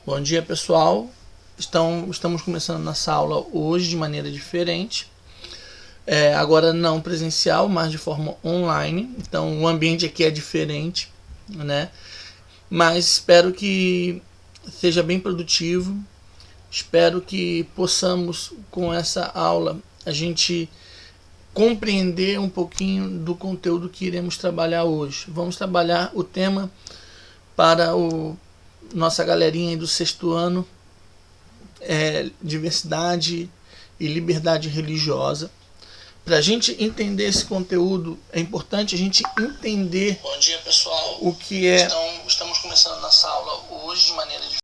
Bom dia, pessoal. Estamos começando nossa aula hoje de maneira diferente. Agora não presencial, mas de forma online. Então o ambiente aqui é diferente, né? Mas espero que seja bem produtivo. Espero que possamos, com essa aula, a gente compreender um pouquinho do conteúdo que iremos trabalhar hoje. Vamos trabalhar o tema para nossa galerinha aí do sexto ano, diversidade e liberdade religiosa. Para a gente entender esse conteúdo, é importante a gente entender. Bom dia, pessoal. O que é. Estamos começando nossa aula hoje de maneira diferente.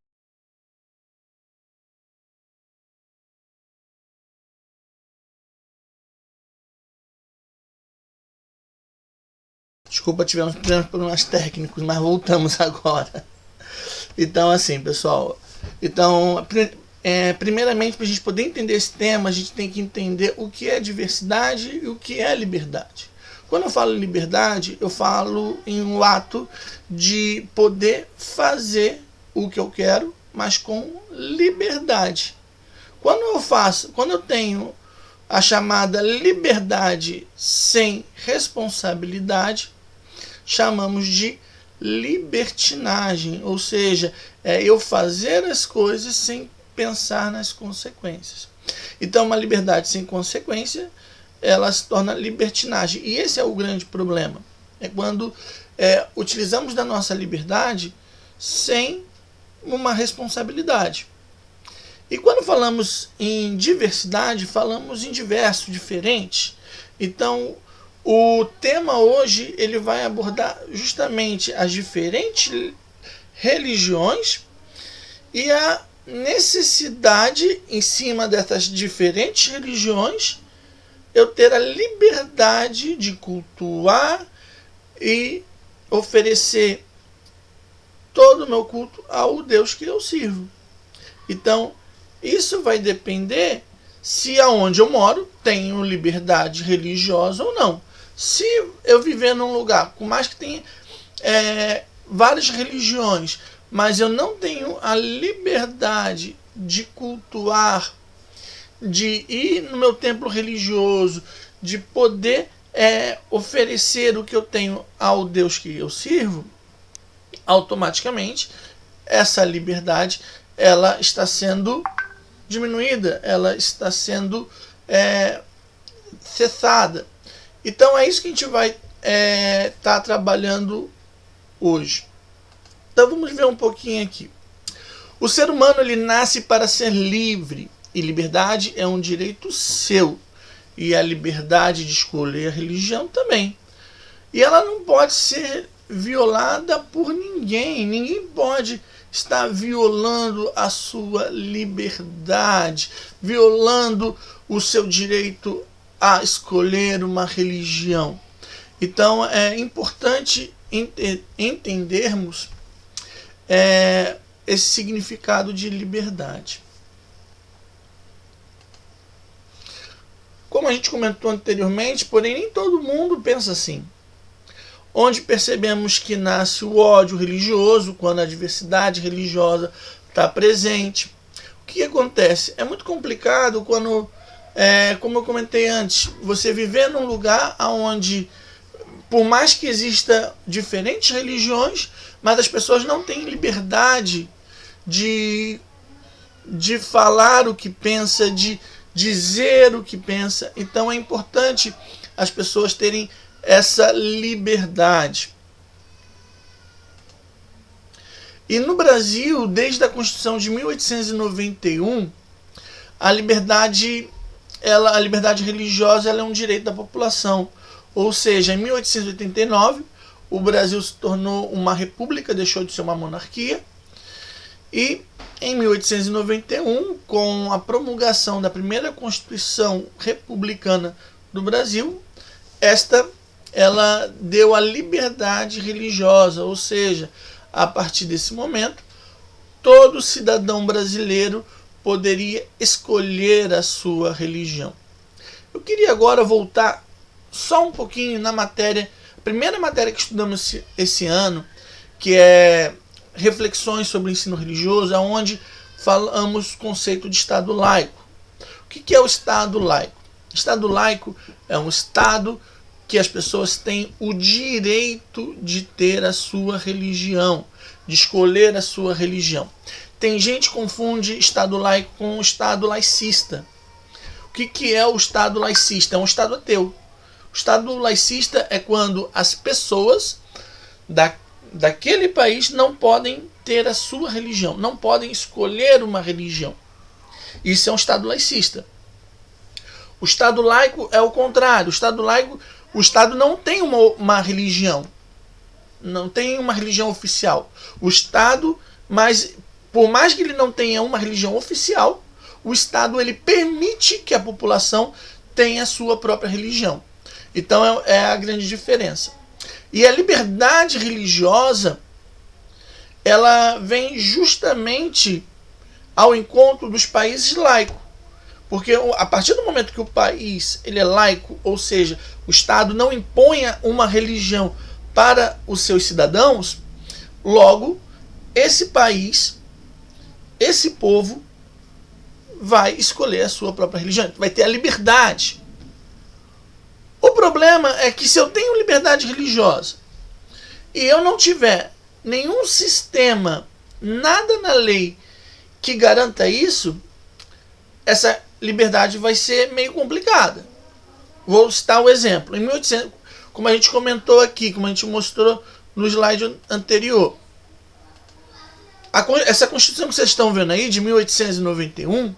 Desculpa, tivemos problemas técnicos, mas voltamos agora. Então, assim, pessoal. Primeiramente, para a gente poder entender esse tema, a gente tem que entender o que é diversidade e o que é liberdade. Quando eu falo liberdade, eu falo em um ato de poder fazer o que eu quero, mas com liberdade. Quando eu tenho a chamada liberdade sem responsabilidade, chamamos de libertinagem, ou seja, é eu fazer as coisas sem pensar nas consequências. Então, uma liberdade sem consequência, ela se torna libertinagem. E esse é o grande problema. É quando utilizamos da nossa liberdade sem uma responsabilidade. E quando falamos em diversidade, falamos em diverso, diferente. Então, o tema hoje ele vai abordar justamente as diferentes religiões e a necessidade, em cima dessas diferentes religiões, eu ter a liberdade de cultuar e oferecer todo o meu culto ao Deus que eu sirvo. Então, isso vai depender se aonde eu moro tenho liberdade religiosa ou não. Se eu viver num lugar, por mais que tenha várias religiões, mas eu não tenho a liberdade de cultuar, de ir no meu templo religioso, de poder oferecer o que eu tenho ao Deus que eu sirvo, automaticamente essa liberdade ela está sendo diminuída, ela está sendo cessada. Então é isso que a gente vai estar trabalhando hoje. Então vamos ver um pouquinho aqui. O ser humano ele nasce para ser livre e liberdade é um direito seu e a liberdade de escolher a religião também. E ela não pode ser violada por ninguém. Ninguém pode estar violando a sua liberdade, violando o seu direito a escolher uma religião. Então é importante entendermos esse significado de liberdade. Como a gente comentou anteriormente, porém nem todo mundo pensa assim. Onde percebemos que nasce o ódio religioso quando a diversidade religiosa está presente. O que acontece? É muito complicado quando, como eu comentei antes, você viver num lugar onde, por mais que exista diferentes religiões, mas as pessoas não têm liberdade de falar o que pensa, de dizer o que pensa. Então é importante as pessoas terem essa liberdade. E no Brasil, desde a Constituição de 1891, a liberdade religiosa ela é um direito da população. Ou seja, em 1889, o Brasil se tornou uma república, deixou de ser uma monarquia. E em 1891, com a promulgação da primeira Constituição Republicana do Brasil, ela deu a liberdade religiosa, ou seja, a partir desse momento, todo cidadão brasileiro poderia escolher a sua religião. Eu queria agora voltar só um pouquinho na matéria, a primeira matéria que estudamos esse ano, que é reflexões sobre o ensino religioso, onde falamos o conceito de Estado laico. O que é o Estado laico? O Estado laico é um Estado que as pessoas têm o direito de ter a sua religião, de escolher a sua religião. Tem gente que confunde Estado laico com o Estado laicista. O que é o Estado laicista? É um Estado ateu. O Estado laicista é quando as pessoas daquele país não podem ter a sua religião, não podem escolher uma religião. Isso é um Estado laicista. O Estado laico é o contrário. O Estado laico, o Estado não tem uma religião, não tem uma religião oficial. O Estado, por mais que ele não tenha uma religião oficial, o Estado ele permite que a população tenha a sua própria religião. Então é a grande diferença. E a liberdade religiosa, ela vem justamente ao encontro dos países laicos. Porque a partir do momento que o país ele é laico, ou seja, o Estado não imponha uma religião para os seus cidadãos, logo, esse país, esse povo, vai escolher a sua própria religião, vai ter a liberdade. O problema é que se eu tenho liberdade religiosa e eu não tiver nenhum sistema, nada na lei que garanta isso, essa liberdade vai ser meio complicada. Vou citar um exemplo. Em 1800, como a gente comentou aqui, como a gente mostrou no slide anterior, essa Constituição que vocês estão vendo aí, de 1891,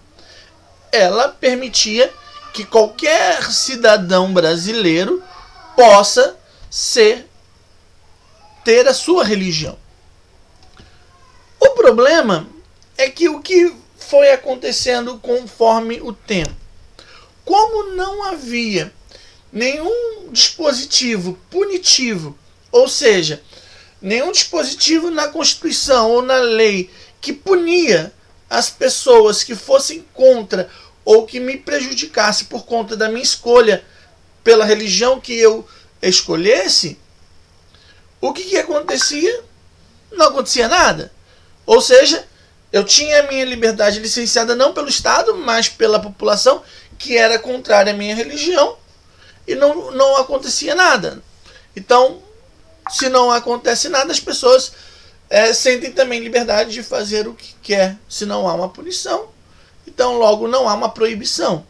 ela permitia que qualquer cidadão brasileiro possa ter a sua religião. O problema é que o que foi acontecendo conforme o tempo, como não havia nenhum dispositivo punitivo, ou seja, nenhum dispositivo na Constituição ou na lei que punia as pessoas que fossem contra ou que me prejudicasse por conta da minha escolha pela religião que eu escolhesse, o que acontecia? Não acontecia nada. Ou seja, eu tinha a minha liberdade licenciada não pelo Estado, mas pela população que era contrária à minha religião, e não acontecia nada. Então, se não acontece nada, as pessoas sentem também liberdade de fazer o que quer, se não há uma punição. Então, logo, não há uma proibição.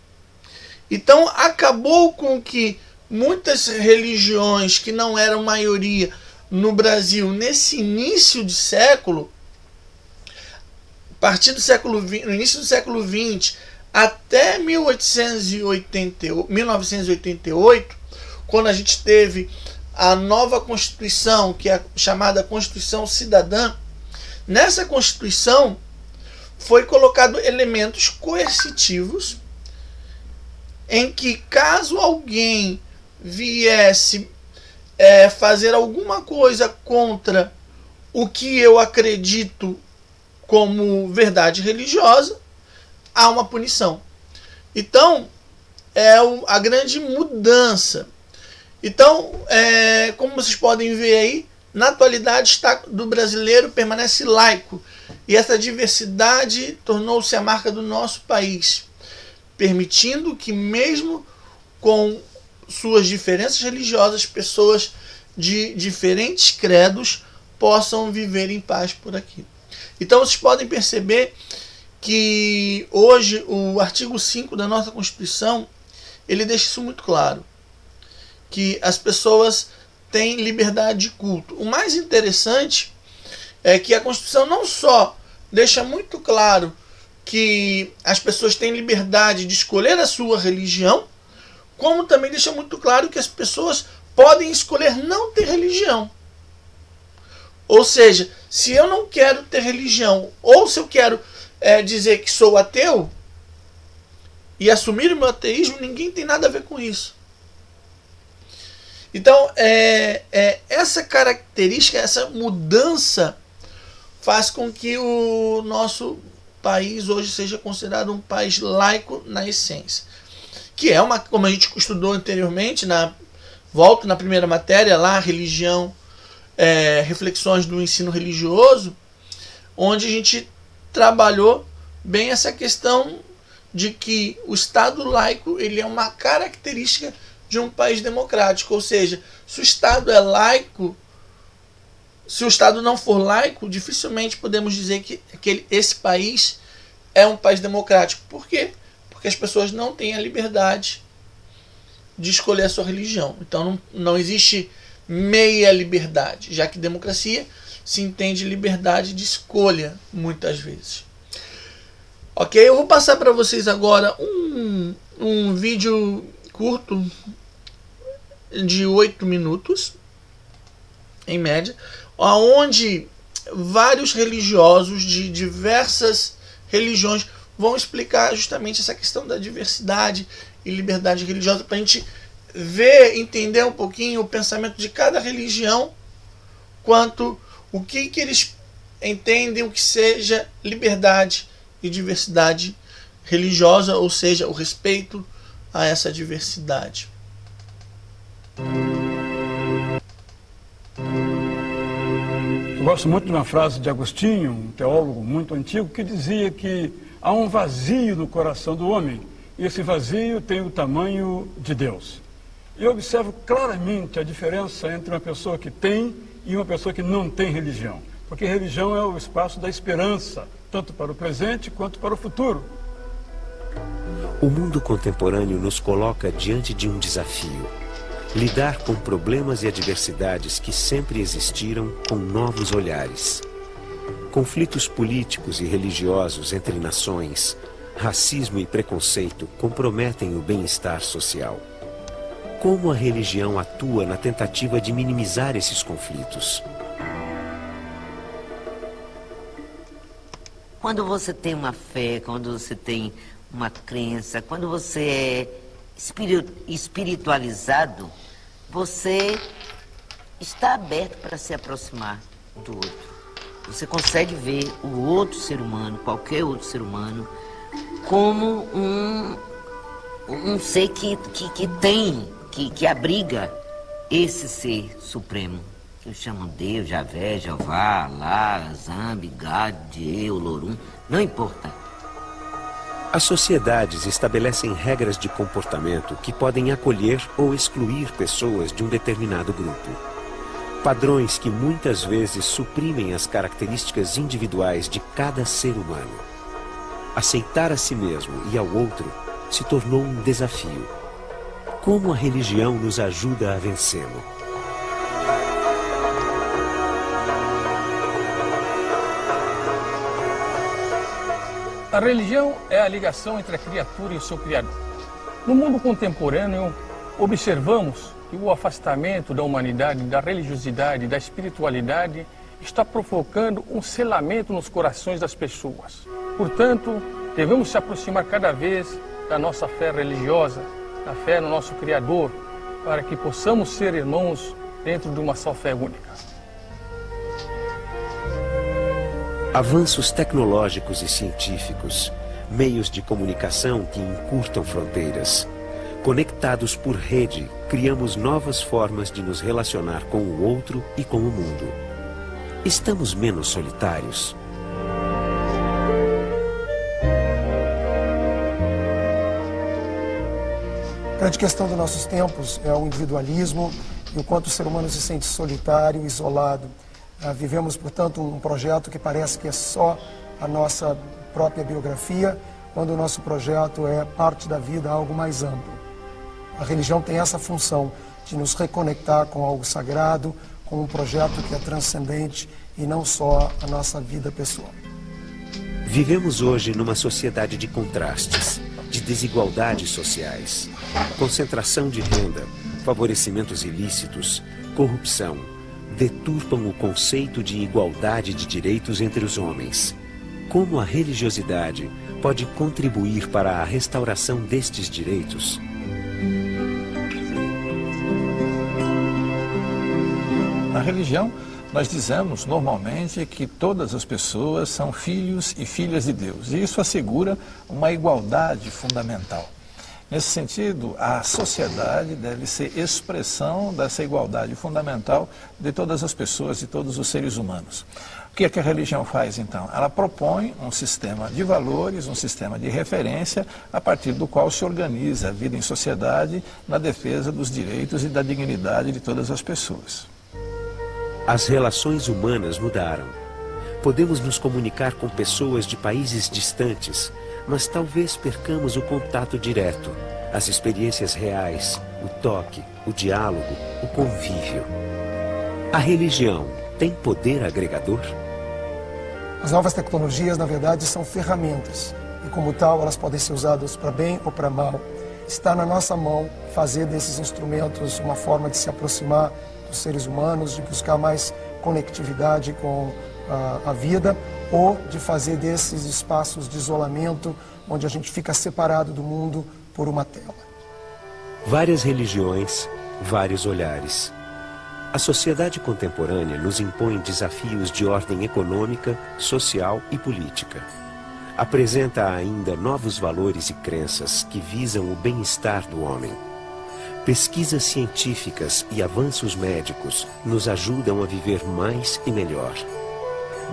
Então, acabou com que muitas religiões que não eram maioria no Brasil nesse início de século, a partir do século XX, no início do século XX até 1988, quando a gente teve a nova Constituição, que é a chamada Constituição Cidadã, nessa Constituição foi colocado elementos coercitivos em que, caso alguém viesse fazer alguma coisa contra o que eu acredito como verdade religiosa, há uma punição. Então, é a grande mudança. Então, como vocês podem ver aí, na atualidade do brasileiro permanece laico. E essa diversidade tornou-se a marca do nosso país, permitindo que mesmo com suas diferenças religiosas, pessoas de diferentes credos possam viver em paz por aqui. Então vocês podem perceber que hoje o artigo 5 da nossa Constituição, ele deixa isso muito claro, que as pessoas têm liberdade de culto. O mais interessante é que a Constituição não só deixa muito claro que as pessoas têm liberdade de escolher a sua religião, como também deixa muito claro que as pessoas podem escolher não ter religião. Ou seja, se eu não quero ter religião, ou se eu quero dizer que sou ateu e assumir o meu ateísmo, ninguém tem nada a ver com isso. Então, essa característica, essa mudança faz com que o nosso país hoje seja considerado um país laico na essência. Que é como a gente estudou anteriormente, volto na primeira matéria lá, religião, reflexões do ensino religioso, onde a gente trabalhou bem essa questão de que o Estado laico ele é uma característica de um país democrático, ou seja, se o Estado é laico, se o Estado não for laico, dificilmente podemos dizer que esse país é um país democrático. Por quê? Porque as pessoas não têm a liberdade de escolher a sua religião. Então não existe meia liberdade, já que democracia se entende liberdade de escolha muitas vezes. Ok, eu vou passar para vocês agora um vídeo curto de 8 minutos, em média, onde vários religiosos de diversas religiões vão explicar justamente essa questão da diversidade e liberdade religiosa, para a gente ver, entender um pouquinho o pensamento de cada religião, quanto o que eles entendem o que seja liberdade e diversidade religiosa, ou seja, o respeito a essa diversidade. Eu gosto muito de uma frase de Agostinho, um teólogo muito antigo, que dizia que há um vazio no coração do homem, e esse vazio tem o tamanho de Deus. E eu observo claramente a diferença entre uma pessoa que tem e uma pessoa que não tem religião. Porque religião é o espaço da esperança, tanto para o presente quanto para o futuro. O mundo contemporâneo nos coloca diante de um desafio: lidar com problemas e adversidades que sempre existiram com novos olhares. Conflitos políticos e religiosos entre nações, racismo e preconceito comprometem o bem-estar social. Como a religião atua na tentativa de minimizar esses conflitos? Quando você tem uma fé, quando você tem uma crença, quando você é espiritualizado, você está aberto para se aproximar do outro. Você consegue ver o outro ser humano, qualquer outro ser humano, como um ser que abriga esse ser supremo, que chamam Deus, Javé, Jeová, Alá, Zambi, Gad, Dieu, Lorum, não importa. As sociedades estabelecem regras de comportamento que podem acolher ou excluir pessoas de um determinado grupo. Padrões que muitas vezes suprimem as características individuais de cada ser humano. Aceitar a si mesmo e ao outro se tornou um desafio. Como a religião nos ajuda a vencê-lo? A religião é a ligação entre a criatura e o seu Criador. No mundo contemporâneo, observamos que o afastamento da humanidade, da religiosidade, da espiritualidade está provocando um selamento nos corações das pessoas. Portanto, devemos se aproximar cada vez da nossa fé religiosa, da fé no nosso Criador, para que possamos ser irmãos dentro de uma só fé única. Avanços tecnológicos e científicos, meios de comunicação que encurtam fronteiras. Conectados por rede, criamos novas formas de nos relacionar com o outro e com o mundo. Estamos menos solitários? A grande questão dos nossos tempos é o individualismo e o quanto o ser humano se sente solitário, isolado. Vivemos, portanto, um projeto que parece que é só a nossa própria biografia, quando o nosso projeto é parte da vida, algo mais amplo. A religião tem essa função de nos reconectar com algo sagrado, com um projeto que é transcendente e não só a nossa vida pessoal. Vivemos hoje numa sociedade de contrastes, de desigualdades sociais, concentração de renda, favorecimentos ilícitos, corrupção, deturpam o conceito de igualdade de direitos entre os homens. Como a religiosidade pode contribuir para a restauração destes direitos? Na religião, nós dizemos normalmente que todas as pessoas são filhos e filhas de Deus. E isso assegura uma igualdade fundamental. Nesse sentido, a sociedade deve ser expressão dessa igualdade fundamental de todas as pessoas, de todos os seres humanos. O que é que a religião faz, então? Ela propõe um sistema de valores, um sistema de referência, a partir do qual se organiza a vida em sociedade na defesa dos direitos e da dignidade de todas as pessoas. As relações humanas mudaram. Podemos nos comunicar com pessoas de países distantes, mas talvez percamos o contato direto, as experiências reais, o toque, o diálogo, o convívio. A religião tem poder agregador? As novas tecnologias, na verdade, são ferramentas e, como tal, elas podem ser usadas para bem ou para mal. Está na nossa mão fazer desses instrumentos uma forma de se aproximar dos seres humanos, de buscar mais conectividade com a vida, ou de fazer desses espaços de isolamento onde a gente fica separado do mundo por uma tela. Várias religiões, vários olhares. A sociedade contemporânea nos impõe desafios de ordem econômica, social e política. Apresenta ainda novos valores e crenças que visam o bem-estar do homem. Pesquisas científicas e avanços médicos nos ajudam a viver mais e melhor.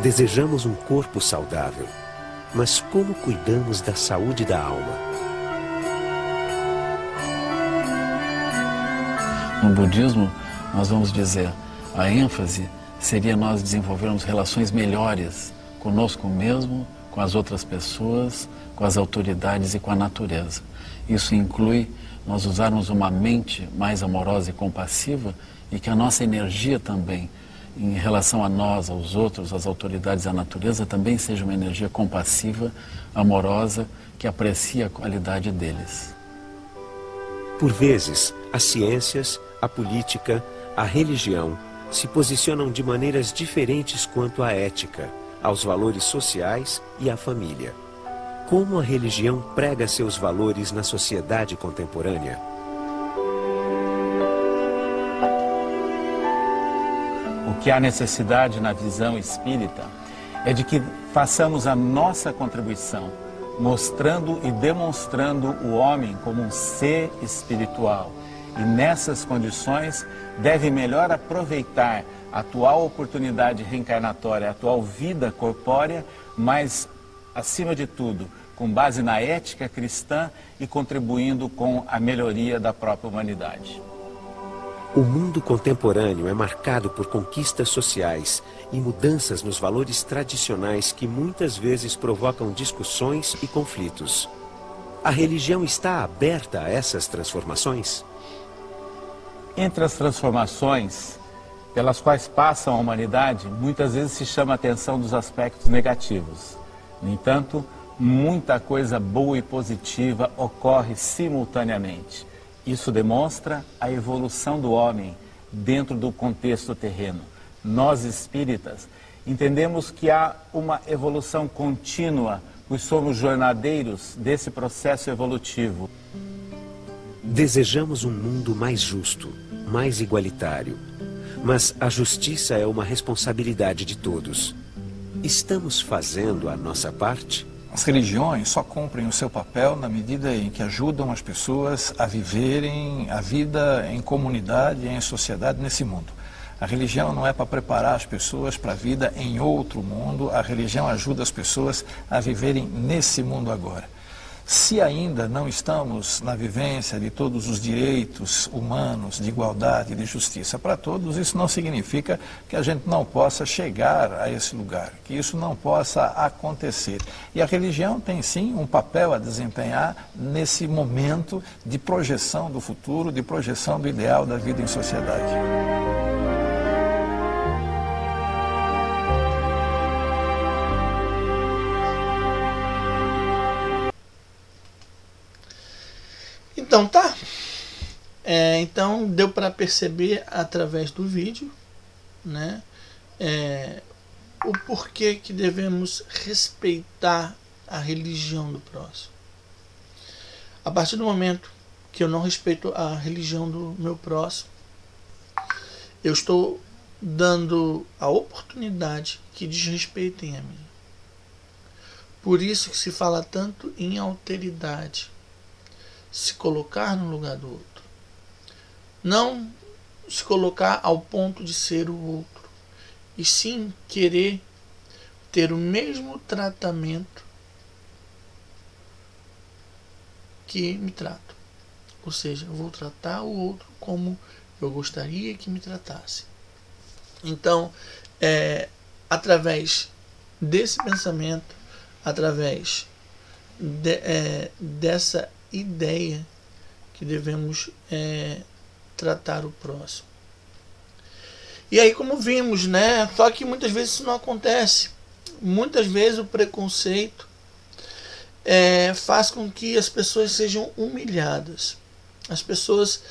Desejamos um corpo saudável, mas como cuidamos da saúde da alma? No budismo, nós vamos dizer, a ênfase seria nós desenvolvermos relações melhores conosco mesmo, com as outras pessoas, com as autoridades e com a natureza. Isso inclui nós usarmos uma mente mais amorosa e compassiva e que a nossa energia também, em relação a nós, aos outros, às autoridades e à natureza, também seja uma energia compassiva, amorosa, que aprecia a qualidade deles. Por vezes, as ciências, a política, a religião se posicionam de maneiras diferentes quanto à ética, aos valores sociais e à família. Como a religião prega seus valores na sociedade contemporânea? O que há necessidade na visão espírita é de que façamos a nossa contribuição, mostrando e demonstrando o homem como um ser espiritual. E nessas condições deve melhor aproveitar a atual oportunidade reencarnatória, a atual vida corpórea, mas, acima de tudo, com base na ética cristã e contribuindo com a melhoria da própria humanidade. O mundo contemporâneo é marcado por conquistas sociais e mudanças nos valores tradicionais que muitas vezes provocam discussões e conflitos. A religião está aberta a essas transformações? Entre as transformações pelas quais passa a humanidade, muitas vezes se chama a atenção dos aspectos negativos. No entanto, muita coisa boa e positiva ocorre simultaneamente. Isso demonstra a evolução do homem dentro do contexto terreno. Nós espíritas entendemos que há uma evolução contínua, pois somos jornadeiros desse processo evolutivo. Desejamos um mundo mais justo, mais igualitário. Mas a justiça é uma responsabilidade de todos. Estamos fazendo a nossa parte? As religiões só cumprem o seu papel na medida em que ajudam as pessoas a viverem a vida em comunidade, em sociedade, nesse mundo. A religião não é para preparar as pessoas para a vida em outro mundo, a religião ajuda as pessoas a viverem nesse mundo agora. Se ainda não estamos na vivência de todos os direitos humanos, de igualdade e de justiça para todos, isso não significa que a gente não possa chegar a esse lugar, que isso não possa acontecer. E a religião tem sim um papel a desempenhar nesse momento de projeção do futuro, de projeção do ideal da vida em sociedade. Então tá. Então deu para perceber através do vídeo, né, o porquê que devemos respeitar a religião do próximo. A partir do momento que eu não respeito a religião do meu próximo, eu estou dando a oportunidade que desrespeitem a minha. Por isso que se fala tanto em alteridade. se colocar no lugar do outro. Não se colocar ao ponto de ser o outro, e sim querer ter o mesmo tratamento que me trato. Ou seja, eu vou tratar o outro como eu gostaria que me tratasse. Então, através desse pensamento, através dessa ideia que devemos tratar o próximo. E aí, como vimos, né? Só que muitas vezes isso não acontece. Muitas vezes o preconceito faz com que as pessoas sejam humilhadas. As pessoas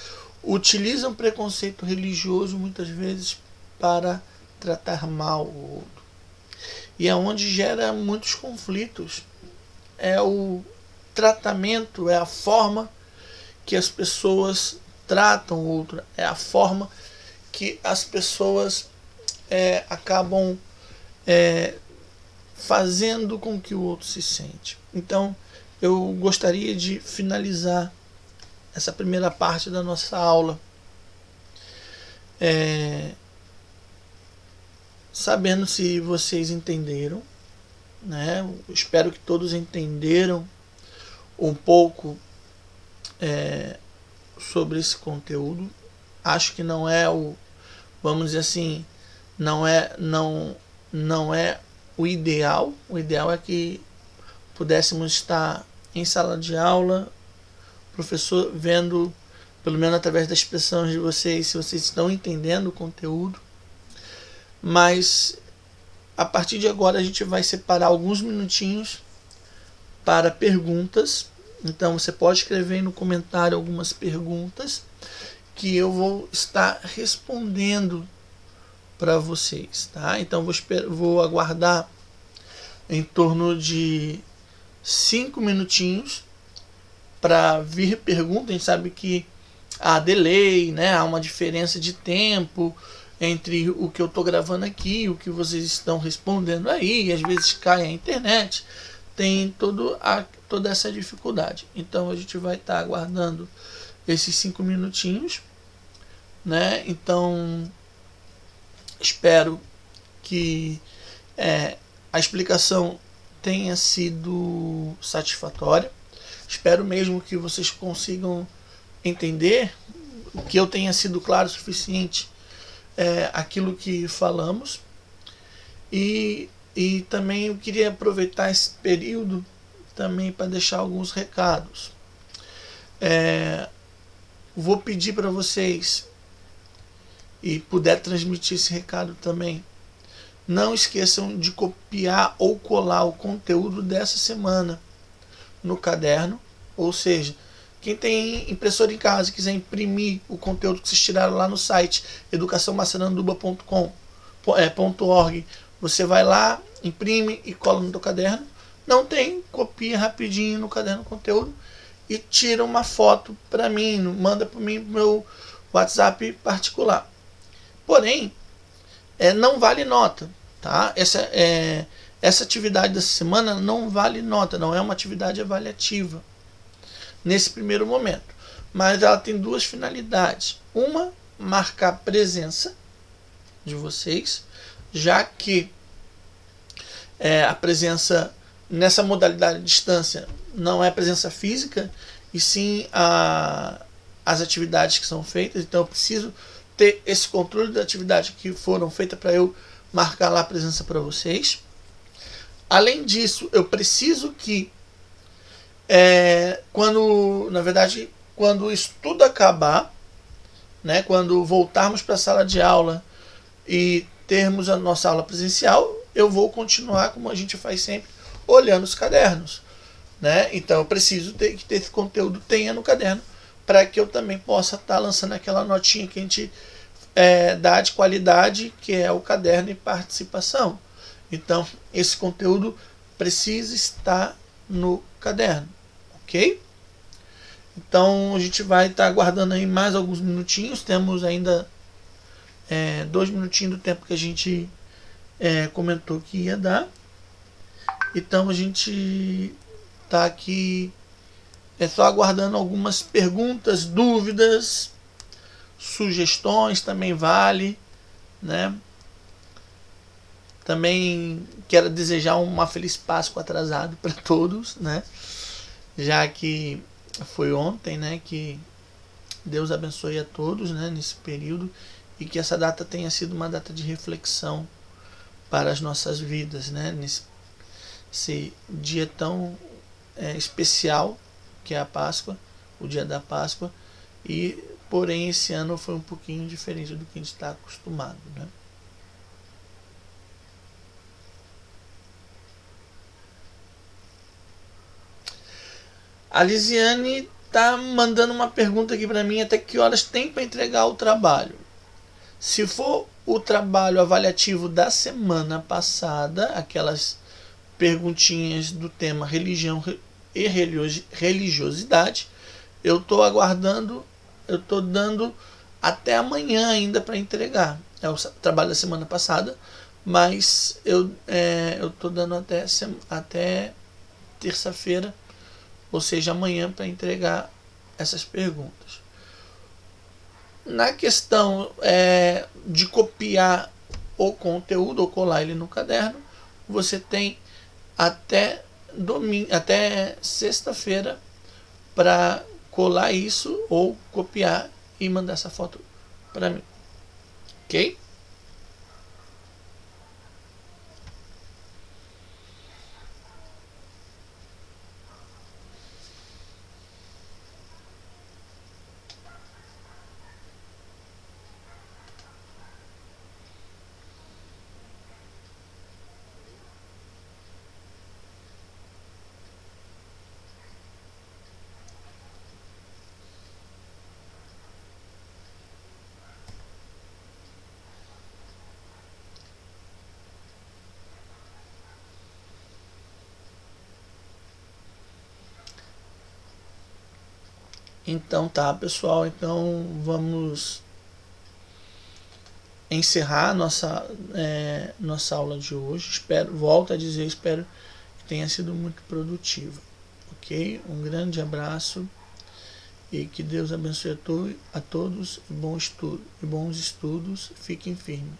utilizam preconceito religioso muitas vezes para tratar mal o outro. E é onde gera muitos conflitos. É o tratamento, é a forma que as pessoas tratam o outro, é a forma que as pessoas acabam fazendo com que o outro se sente. Então, eu gostaria de finalizar essa primeira parte da nossa aula sabendo se vocês entenderam, né? Eu espero que todos entenderam um pouco sobre esse conteúdo. Acho que não é vamos dizer assim, não é o ideal. O ideal é que pudéssemos estar em sala de aula, professor vendo, pelo menos através da expressão de vocês, se vocês estão entendendo o conteúdo. Mas a partir de agora a gente vai separar alguns minutinhos para perguntas. Então você pode escrever no comentário algumas perguntas que eu vou estar respondendo para vocês, tá? Então vou aguardar em torno de 5 minutinhos para vir pergunta. A gente sabe que há delay, né? Há uma diferença de tempo entre o que eu estou gravando aqui e o que vocês estão respondendo aí. Às vezes cai a internet, tem toda essa dificuldade. Então a gente vai estar aguardando esses 5 minutinhos, né? Então espero que a explicação tenha sido satisfatória. Espero mesmo que vocês consigam entender, que eu tenha sido claro o suficiente aquilo que falamos. E também eu queria aproveitar esse período também para deixar alguns recados. Vou pedir para vocês, e puder transmitir esse recado também, não esqueçam de copiar ou colar o conteúdo dessa semana no caderno. Ou seja, quem tem impressora em casa e quiser imprimir o conteúdo que vocês tiraram lá no site educaçãomaceranduba.org, você vai lá, imprime e cola no teu caderno. Não tem, copia rapidinho no caderno o conteúdo e tira uma foto para mim, manda para mim pro meu WhatsApp particular. Porém, não vale nota, tá? Essa atividade dessa semana não vale nota, não é uma atividade avaliativa nesse primeiro momento. Mas ela tem duas finalidades. Uma, marcar a presença de vocês, já que a presença nessa modalidade de distância não é presença física, e sim as atividades que são feitas. Então eu preciso ter esse controle da atividade que foram feitas para eu marcar lá a presença para vocês. Além disso, eu preciso que quando isso tudo acabar, né, quando voltarmos para a sala de aula e termos a nossa aula presencial, eu vou continuar como a gente faz sempre, olhando os cadernos, né? Então eu preciso que esse conteúdo tenha no caderno, para que eu também possa estar lançando aquela notinha que a gente dá de qualidade, que é o caderno e participação. Então esse conteúdo precisa estar no caderno, ok? Então a gente vai estar aguardando aí mais alguns minutinhos. Temos ainda 2 minutinhos do tempo que a gente comentou que ia dar. Então a gente está aqui É só aguardando algumas perguntas, dúvidas, sugestões também vale, né? Também quero desejar uma feliz Páscoa atrasado para todos, né? Já que foi ontem, né? Que Deus abençoe a todos, né? Nesse período, e que essa data tenha sido uma data de reflexão para as nossas vidas, né? Nesse dia tão especial que é a Páscoa, o dia da Páscoa, e porém esse ano foi um pouquinho diferente do que a gente está acostumado, né? A Lisiane tá mandando uma pergunta aqui para mim: até que horas tem para entregar o trabalho? Se for o trabalho avaliativo da semana passada, aquelas perguntinhas do tema religião e religiosidade, eu estou aguardando, eu estou dando até amanhã ainda para entregar. É o trabalho da semana passada, mas eu estou dando até terça-feira, ou seja, amanhã, para entregar essas perguntas. Na questão de copiar o conteúdo ou colar ele no caderno, você tem até sexta-feira para colar isso ou copiar e mandar essa foto para mim, ok? Então tá, pessoal, então vamos encerrar nossa aula de hoje. Volto a dizer, espero que tenha sido muito produtiva, ok? Um grande abraço e que Deus abençoe a todos, e bons estudos, fiquem firmes.